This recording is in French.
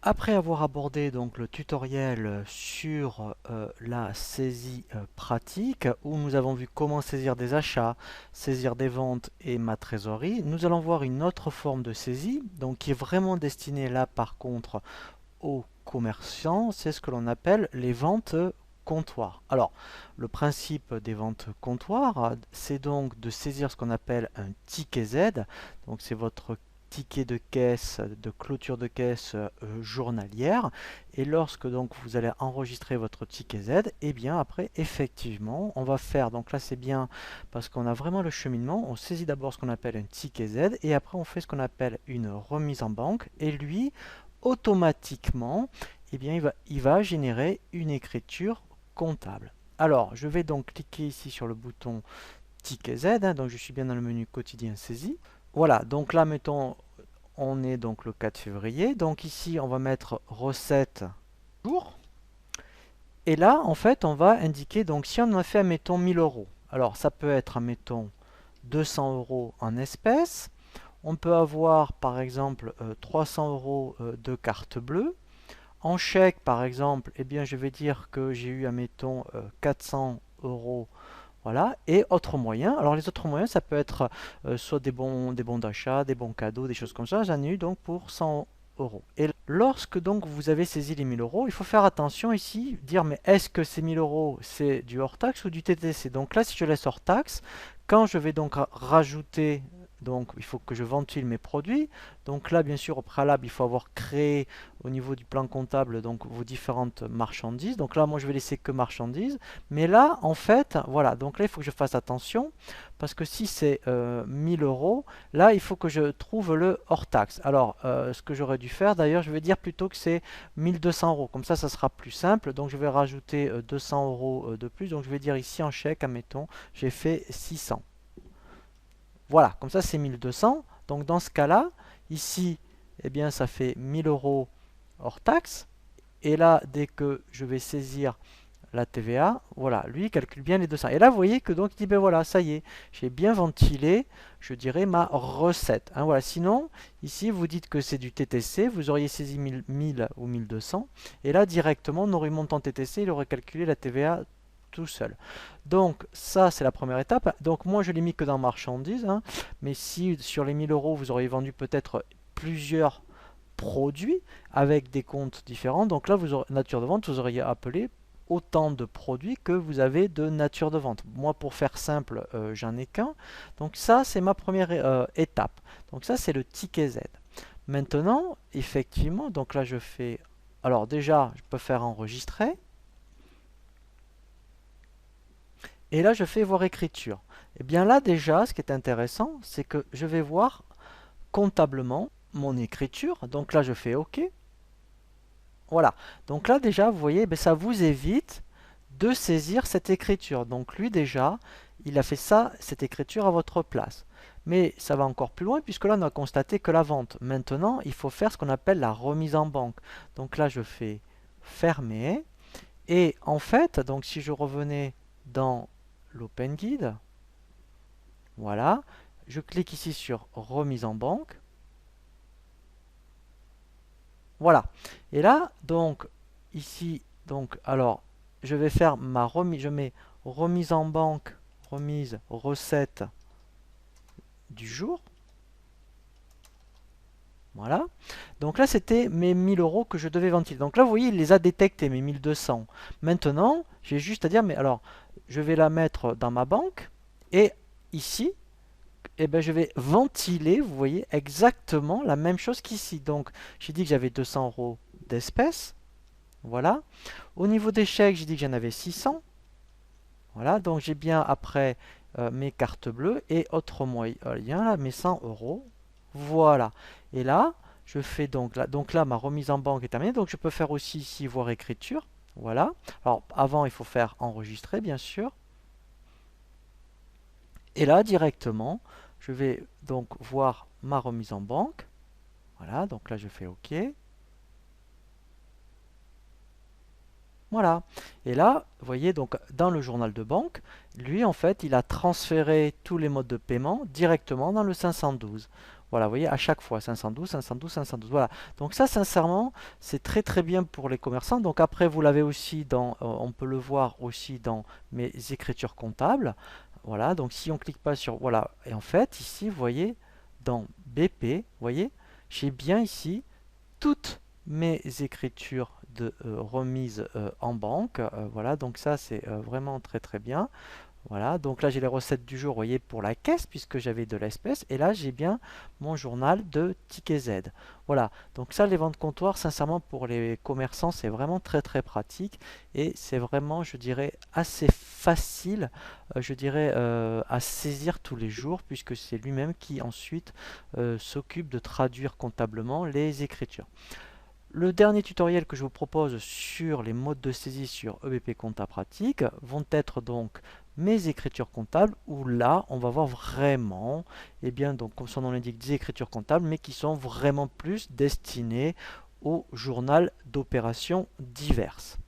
Après avoir abordé donc le tutoriel sur la saisie pratique, où nous avons vu comment saisir des achats, saisir des ventes et ma trésorerie, nous allons voir une autre forme de saisie, donc qui est vraiment destinée là par contre aux commerçants, c'est ce que l'on appelle les ventes comptoirs. Alors, le principe des ventes comptoirs, c'est donc de saisir ce qu'on appelle un ticket Z, donc c'est votre ticket de caisse, de clôture de caisse journalière, et lorsque donc vous allez enregistrer votre ticket Z, et bien après effectivement on va faire, donc là c'est bien parce qu'on a vraiment le cheminement, on saisit d'abord ce qu'on appelle un ticket Z, et après on fait ce qu'on appelle une remise en banque, et lui automatiquement, eh bien, il va générer une écriture comptable. Alors, je vais donc cliquer ici sur le bouton Ticket Z, hein, donc je suis bien dans le menu quotidien saisie. Voilà, donc là, mettons, on est donc le 4 février, donc ici, on va mettre recette jour, et là, en fait, on va indiquer, donc si on a fait, admettons, 1000 euros, alors ça peut être, admettons, 200 euros en espèces, on peut avoir, par exemple, 300 euros de carte bleue. En chèque, par exemple, eh bien, je vais dire que j'ai eu, admettons, 400 euros. Voilà. Et autres moyens. Alors, les autres moyens, ça peut être soit des bons d'achat, des bons cadeaux, des choses comme ça. J'en ai eu donc pour 100 euros. Et lorsque donc vous avez saisi les 1000 euros, il faut faire attention ici, dire mais est-ce que ces 1000 euros c'est du hors taxe ou du TTC? Donc là, si je laisse hors taxe, quand je vais donc rajouter, donc il faut que je ventile mes produits. Donc là, bien sûr, au préalable, il faut avoir créé au niveau du plan comptable donc vos différentes marchandises. Donc là, moi, je vais laisser que marchandises. Mais là, en fait, voilà. Donc là, il faut que je fasse attention parce que si c'est 1000 euros, là, il faut que je trouve le hors taxe. Alors, ce que j'aurais dû faire, d'ailleurs, je vais dire plutôt que c'est 1200 euros. Comme ça sera plus simple. Donc, je vais rajouter 200 euros de plus. Donc, je vais dire ici en chèque, admettons, j'ai fait 600. Voilà, comme ça, c'est 1200. Donc, dans ce cas-là, ici, eh bien, ça fait 1000 euros hors taxe. Et là, dès que je vais saisir la TVA, voilà, lui il calcule bien les 200. Et là, vous voyez que donc il dit, ben voilà, ça y est, j'ai bien ventilé, je dirais, ma recette. Hein, voilà. Sinon, ici, vous dites que c'est du TTC, vous auriez saisi 1000 ou 1200, et là, directement, on aurait eu montant TTC, il aurait calculé la TVA tout seul. Donc, ça, c'est la première étape. Donc, moi, je l'ai mis que dans marchandises, hein, mais si sur les 1000 euros, vous auriez vendu peut-être plusieurs produits avec des comptes différents. Donc là, vous aurez, nature de vente, vous auriez appelé autant de produits que vous avez de nature de vente. Moi, pour faire simple, j'en ai qu'un. Donc ça, c'est ma première étape. Donc ça, c'est le ticket Z. Maintenant, effectivement, donc là, je fais... Alors déjà, je peux faire enregistrer. Et là, je fais voir écriture. Et bien là, déjà, ce qui est intéressant, c'est que je vais voir comptablement mon écriture. Donc là, je fais OK. Voilà. Donc là, déjà, vous voyez, ben, ça vous évite de saisir cette écriture. Donc lui, déjà, il a fait ça, cette écriture à votre place. Mais ça va encore plus loin, puisque là, on a constaté que la vente. Maintenant, il faut faire ce qu'on appelle la remise en banque. Donc là, je fais fermer. Et en fait, donc si je revenais dans l'Open Guide, voilà, je clique ici sur remise en banque. Voilà. Et là, donc, ici, donc, alors, je vais faire ma remise, je mets remise en banque, remise recette du jour. Voilà. Donc là, c'était mes 1000 euros que je devais ventiler. Donc là, vous voyez, il les a détectés, mes 1200. Maintenant, j'ai juste à dire, mais alors, je vais la mettre dans ma banque. Et ici, eh ben, je vais ventiler, vous voyez, exactement la même chose qu'ici. Donc, j'ai dit que j'avais 200 euros d'espèces. Voilà. Au niveau des chèques, j'ai dit que j'en avais 600. Voilà, donc j'ai bien après mes cartes bleues et autres moyens, là, mes 100 euros. Voilà. Et là, je fais donc là, ma remise en banque est terminée. Donc je peux faire aussi ici voir écriture. Voilà. Alors avant, il faut faire enregistrer, bien sûr. Et là, directement, je vais donc voir ma remise en banque. Voilà, donc là, je fais OK. Voilà. Et là, vous voyez, donc dans le journal de banque, lui, en fait, il a transféré tous les modes de paiement directement dans le 512. Voilà, vous voyez, à chaque fois, 512, 512, 512. Voilà. Donc ça, sincèrement, c'est très très bien pour les commerçants. Donc après, vous l'avez aussi dans, on peut le voir aussi dans mes écritures comptables. Voilà, donc si on clique pas sur, voilà, et en fait, ici, vous voyez, dans BP, vous voyez, j'ai bien ici toutes mes écritures de remise en banque. Voilà, donc ça, c'est vraiment très très bien. Voilà, donc là j'ai les recettes du jour, vous voyez, pour la caisse, puisque j'avais de l'espèce, et là j'ai bien mon journal de ticket Z. Voilà, donc ça les ventes comptoirs, sincèrement pour les commerçants, c'est vraiment très très pratique, et c'est vraiment, je dirais, assez facile, je dirais, à saisir tous les jours, puisque c'est lui-même qui ensuite s'occupe de traduire comptablement les écritures. Le dernier tutoriel que je vous propose sur les modes de saisie sur EBP Compta Pratique vont être donc mes écritures comptables où là on va voir vraiment, eh bien donc comme son nom l'indique, des écritures comptables mais qui sont vraiment plus destinées au journal d'opérations diverses.